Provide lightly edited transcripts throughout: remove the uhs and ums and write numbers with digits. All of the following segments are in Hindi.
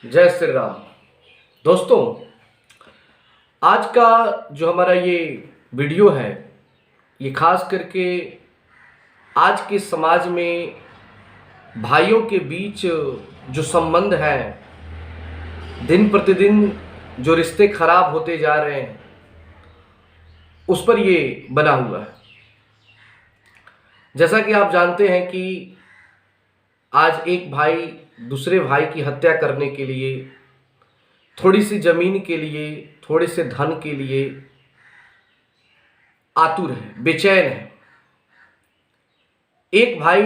जय श्री राम। दोस्तों, आज का जो हमारा ये वीडियो है, ये खास करके आज के समाज में भाइयों के बीच जो संबंध है, दिन प्रतिदिन जो रिश्ते खराब होते जा रहे हैं, उस पर ये बना हुआ है। जैसा कि आप जानते हैं कि आज एक भाई दूसरे भाई की हत्या करने के लिए, थोड़ी सी जमीन के लिए, थोड़े से धन के लिए आतुर है, बेचैन है। एक भाई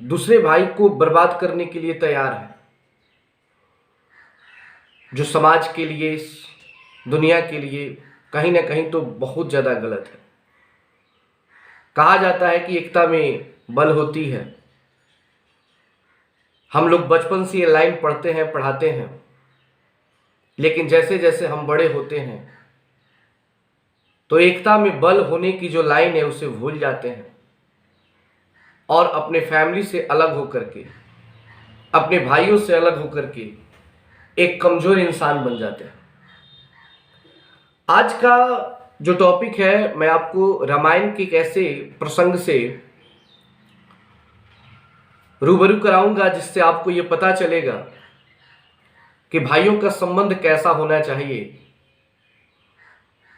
दूसरे भाई को बर्बाद करने के लिए तैयार है, जो समाज के लिए, दुनिया के लिए कहीं ना कहीं तो बहुत ज़्यादा गलत है। कहा जाता है कि एकता में बल होती है। हम लोग बचपन से ये लाइन पढ़ते हैं, पढ़ाते हैं, लेकिन जैसे जैसे हम बड़े होते हैं तो एकता में बल होने की जो लाइन है उसे भूल जाते हैं और अपने फैमिली से अलग होकर के, अपने भाइयों से अलग होकर के एक कमजोर इंसान बन जाते हैं। आज का जो टॉपिक है, मैं आपको रामायण के एक ऐसे प्रसंग से रूबरू कराऊंगा जिससे आपको ये पता चलेगा कि भाइयों का संबंध कैसा होना चाहिए।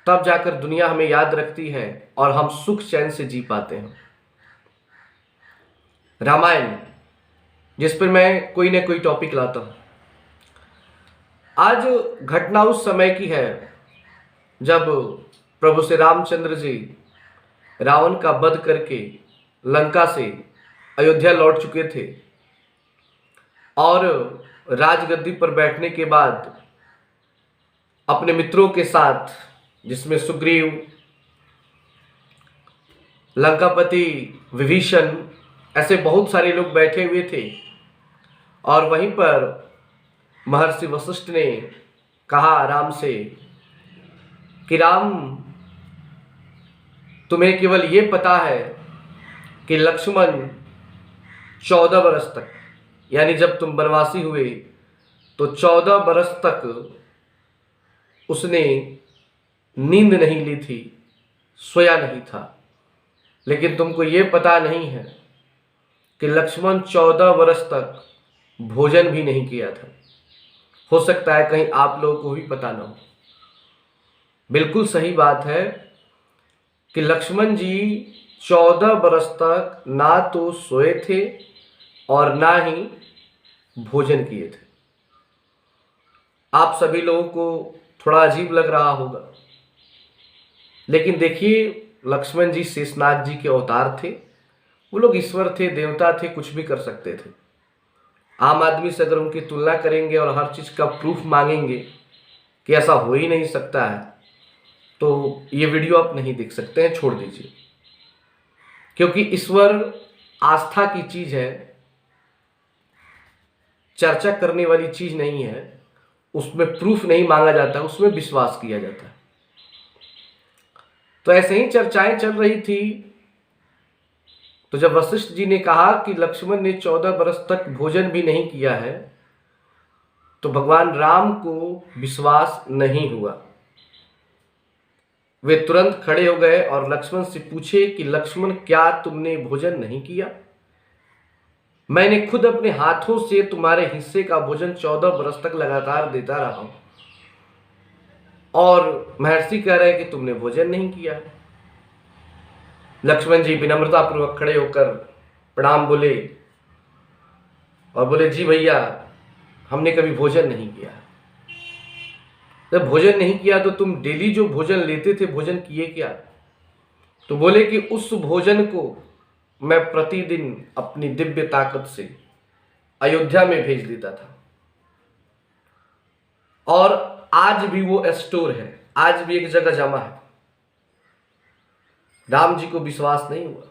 तब जाकर दुनिया हमें याद रखती है और हम सुख चैन से जी पाते हैं। रामायण, जिस पर मैं कोई ना कोई टॉपिक लाता हूं। आज घटना उस समय की है जब प्रभु श्री रामचंद्र जी रावण का वध करके लंका से अयोध्या लौट चुके थे और राजगद्दी पर बैठने के बाद अपने मित्रों के साथ, जिसमें सुग्रीव, लंकापति विभीषण, ऐसे बहुत सारे लोग बैठे हुए थे। और वहीं पर महर्षि वशिष्ठ ने कहा राम से कि राम, तुम्हें केवल ये पता है कि लक्ष्मण 14 बरस तक, यानी जब तुम वनवासी हुए तो 14 बरस तक उसने नींद नहीं ली थी, सोया नहीं था। लेकिन तुमको ये पता नहीं है कि लक्ष्मण 14 बरस तक भोजन भी नहीं किया था। हो सकता है कहीं आप लोगों को भी पता ना हो। बिल्कुल सही बात है कि लक्ष्मण जी 14 बरस तक ना तो सोए थे और ना ही भोजन किए थे। आप सभी लोगों को थोड़ा अजीब लग रहा होगा, लेकिन देखिए, लक्ष्मण जी शेषनाग जी के अवतार थे। वो लोग ईश्वर थे, देवता थे, कुछ भी कर सकते थे। आम आदमी से अगर उनकी तुलना करेंगे और हर चीज़ का प्रूफ मांगेंगे कि ऐसा हो ही नहीं सकता है, तो ये वीडियो आप नहीं देख सकते हैं, छोड़ दीजिए। क्योंकि ईश्वर आस्था की चीज़ है, चर्चा करने वाली चीज़ नहीं है। उसमें प्रूफ नहीं मांगा जाता, उसमें विश्वास किया जाता है। तो ऐसे ही चर्चाएं चल रही थी। तो जब वशिष्ठ जी ने कहा कि लक्ष्मण ने 14 बरस तक भोजन भी नहीं किया है, तो भगवान राम को विश्वास नहीं हुआ। वे तुरंत खड़े हो गए और लक्ष्मण से पूछे कि लक्ष्मण, क्या तुमने भोजन नहीं किया? मैंने खुद अपने हाथों से तुम्हारे हिस्से का भोजन 14 बरस तक लगातार देता रहा हूं, और महर्षि कह रहे हैं कि तुमने भोजन नहीं किया। लक्ष्मण जी विनम्रतापूर्वक खड़े होकर प्रणाम बोले और बोले, जी भैया, हमने कभी भोजन नहीं किया। जब भोजन नहीं किया तो तुम डेली जो भोजन लेते थे, भोजन किए क्या? तो बोले कि उस भोजन को मैं प्रतिदिन अपनी दिव्य ताकत से अयोध्या में भेज देता था, और आज भी वो स्टोर है, आज भी एक जगह जमा है। राम जी को विश्वास नहीं हुआ।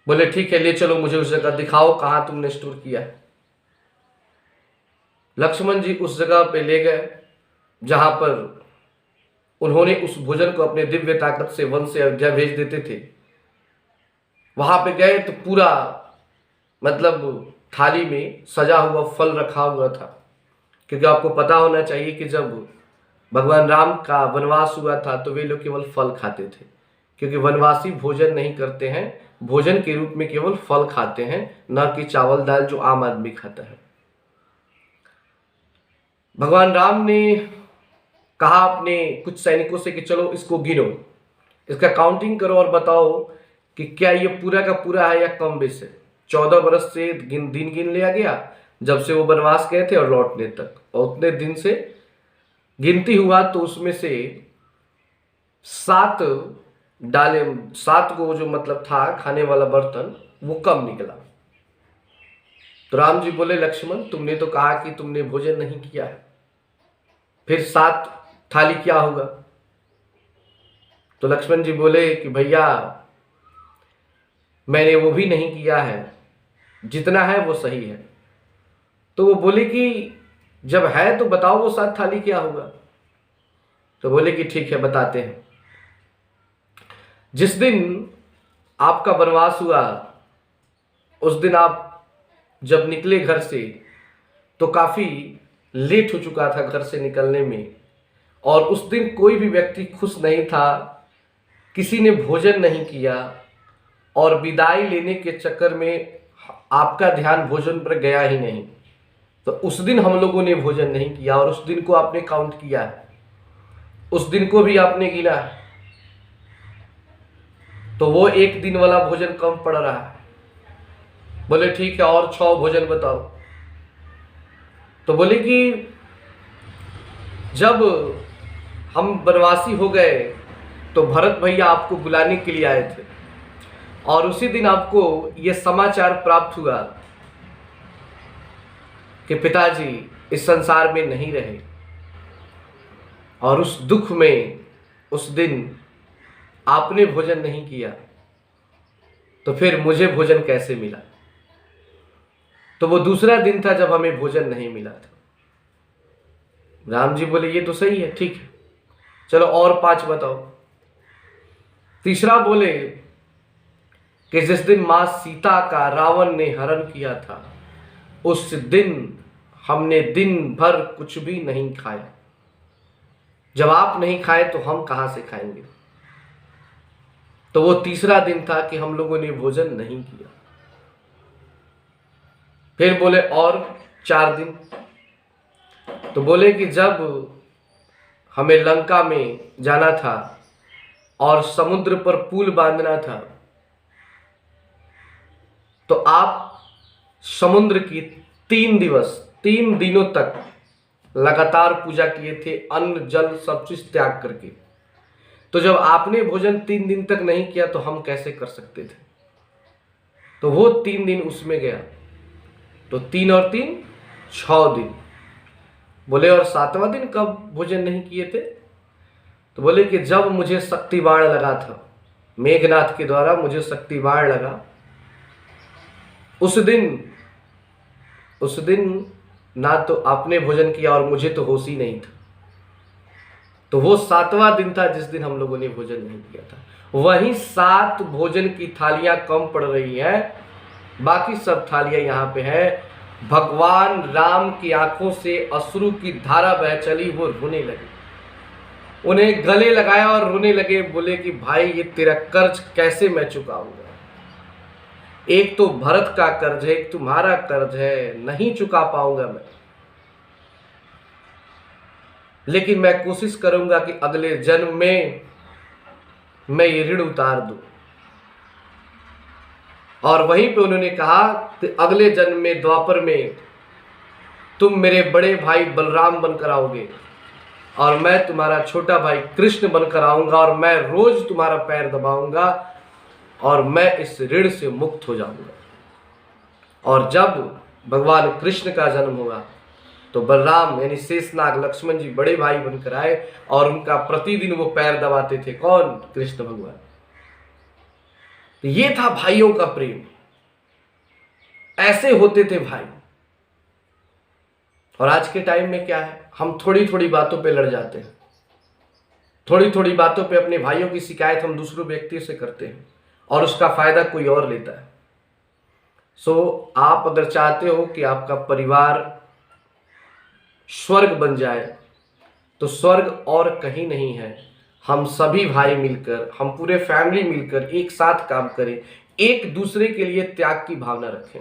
बोले ठीक है, ले चलो मुझे उस जगह, दिखाओ कहां तुमने स्टोर किया है। लक्ष्मण जी उस जगह पे ले गए जहां पर उन्होंने उस भोजन को अपने दिव्य ताकत से वन से अयोध्या भेज देते थे। वहां पे गए तो पूरा, मतलब थाली में सजा हुआ फल रखा हुआ था, क्योंकि आपको पता होना चाहिए कि जब भगवान राम का वनवास हुआ था तो वे लोग केवल फल खाते थे, क्योंकि वनवासी भोजन नहीं करते हैं, भोजन के रूप में केवल फल खाते हैं, न कि चावल दाल जो आम आदमी खाता है। भगवान राम ने कहा अपने कुछ सैनिकों से कि चलो इसको गिनो, इसका काउंटिंग करो और बताओ कि क्या ये पूरा का पूरा है या कम बेस है। 14 बरस से दिन गिन लिया गया जब से वो वनवास गए थे और लौटने तक, और उतने दिन से गिनती हुआ तो उसमें से 7 डाले, 7 को जो मतलब था खाने वाला बर्तन वो कम निकला। तो राम जी बोले लक्ष्मण तुमने तो कहा कि तुमने भोजन नहीं किया है, फिर 7 थाली क्या होगा। तो लक्ष्मण जी बोले कि भैया मैंने वो भी नहीं किया है, जितना है वो सही है। तो वो बोले कि जब है तो बताओ वो 7 थाली क्या होगा। तो बोले कि ठीक है बताते हैं। जिस दिन आपका वनवास हुआ उस दिन आप जब निकले घर से तो काफी लेट हो चुका था घर से निकलने में, और उस दिन कोई भी व्यक्ति खुश नहीं था, किसी ने भोजन नहीं किया, और विदाई लेने के चक्कर में आपका ध्यान भोजन पर गया ही नहीं। तो उस दिन हम लोगों ने भोजन नहीं किया और उस दिन को आपने काउंट किया है, उस दिन को भी आपने गिना है, तो वो एक दिन वाला भोजन कम पड़ रहा है। बोले ठीक है और 6 भोजन बताओ। तो बोले कि जब हम वनवासी हो गए तो भरत भैया आपको बुलाने के लिए आए थे, और उसी दिन आपको यह समाचार प्राप्त हुआ कि पिताजी इस संसार में नहीं रहे, और उस दुख में उस दिन आपने भोजन नहीं किया, तो फिर मुझे भोजन कैसे मिला। तो वो दूसरा दिन था जब हमें भोजन नहीं मिला था। राम जी बोले ये तो सही है, ठीक है चलो और 5 बताओ। तीसरा बोले कि जिस दिन मां सीता का रावण ने हरण किया था उस दिन हमने दिन भर कुछ भी नहीं खाया। जब आप नहीं खाए तो हम कहां से खाएंगे। तो वो तीसरा दिन था कि हम लोगों ने भोजन नहीं किया। फिर बोले और 4 दिन। तो बोले कि जब हमें लंका में जाना था और समुद्र पर पुल बांधना था तो आप समुद्र की 3 दिनों तक लगातार पूजा किए थे, अन्न जल सब चीज त्याग करके। तो जब आपने भोजन 3 दिन तक नहीं किया तो हम कैसे कर सकते थे। तो वो 3 दिन उसमें गया, तो 3 और 3 6 दिन। बोले और 7वां दिन कब भोजन नहीं किए थे। तो बोले कि जब मुझे शक्ति बाण लगा था, मेघनाथ के द्वारा मुझे शक्ति बाण लगा, उस दिन ना तो आपने भोजन किया और मुझे तो होश ही नहीं था। तो वो 7वां दिन था जिस दिन हम लोगों ने भोजन नहीं किया था। वहीं 7 भोजन की थालियां कम पड़ रही हैं, बाकी सब थालियां यहाँ पे है। भगवान राम की आंखों से अश्रु की धारा बह चली, वो रोने लगे, उन्हें गले लगाया और रोने लगे। बोले कि भाई ये तेरा कर्ज कैसे मैं चुकाऊंगा। एक तो भरत का कर्ज है, एक तुम्हारा कर्ज है, नहीं चुका पाऊंगा मैं, लेकिन मैं कोशिश करूंगा कि अगले जन्म में मैं ये ऋण उतार दूं। और वहीं पे उन्होंने कहा कि अगले जन्म में द्वापर में तुम मेरे बड़े भाई बलराम बनकर आओगे और मैं तुम्हारा छोटा भाई कृष्ण बनकर आऊंगा, और मैं रोज तुम्हारा पैर दबाऊंगा और मैं इस ऋण से मुक्त हो जाऊंगा। और जब भगवान कृष्ण का जन्म हुआ तो बलराम यानी शेषनाग लक्ष्मण जी बड़े भाई बनकर आए और उनका प्रतिदिन वो पैर दबाते थे। कौन? कृष्ण भगवान। तो ये था भाइयों का प्रेम, ऐसे होते थे भाई। और आज के टाइम में क्या है, हम थोड़ी थोड़ी बातों पे लड़ जाते हैं, थोड़ी थोड़ी बातों पे अपने भाइयों की शिकायत हम दूसरों व्यक्ति से करते हैं और उसका फायदा कोई और लेता है। सो आप अगर चाहते हो कि आपका परिवार स्वर्ग बन जाए, तो स्वर्ग और कहीं नहीं है। हम सभी भाई मिलकर, हम पूरे फैमिली मिलकर एक साथ काम करें, एक दूसरे के लिए त्याग की भावना रखें,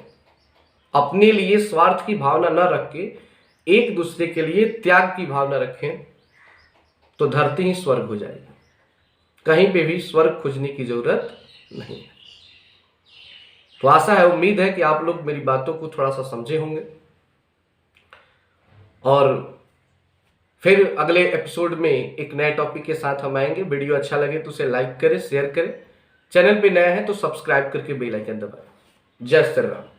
अपने लिए स्वार्थ की भावना न रख के एक दूसरे के लिए त्याग की भावना रखें, तो धरती ही स्वर्ग हो जाएगी। कहीं पे भी स्वर्ग खोजने की जरूरत नहीं है। तो आशा है, उम्मीद है कि आप लोग मेरी बातों को थोड़ा सा समझे होंगे। और फिर अगले एपिसोड में एक नए टॉपिक के साथ हम आएंगे। वीडियो अच्छा लगे तो उसे लाइक करें, शेयर करें। चैनल पे नया है तो सब्सक्राइब करके बेल आइकन दबाएं। जय श्री राम।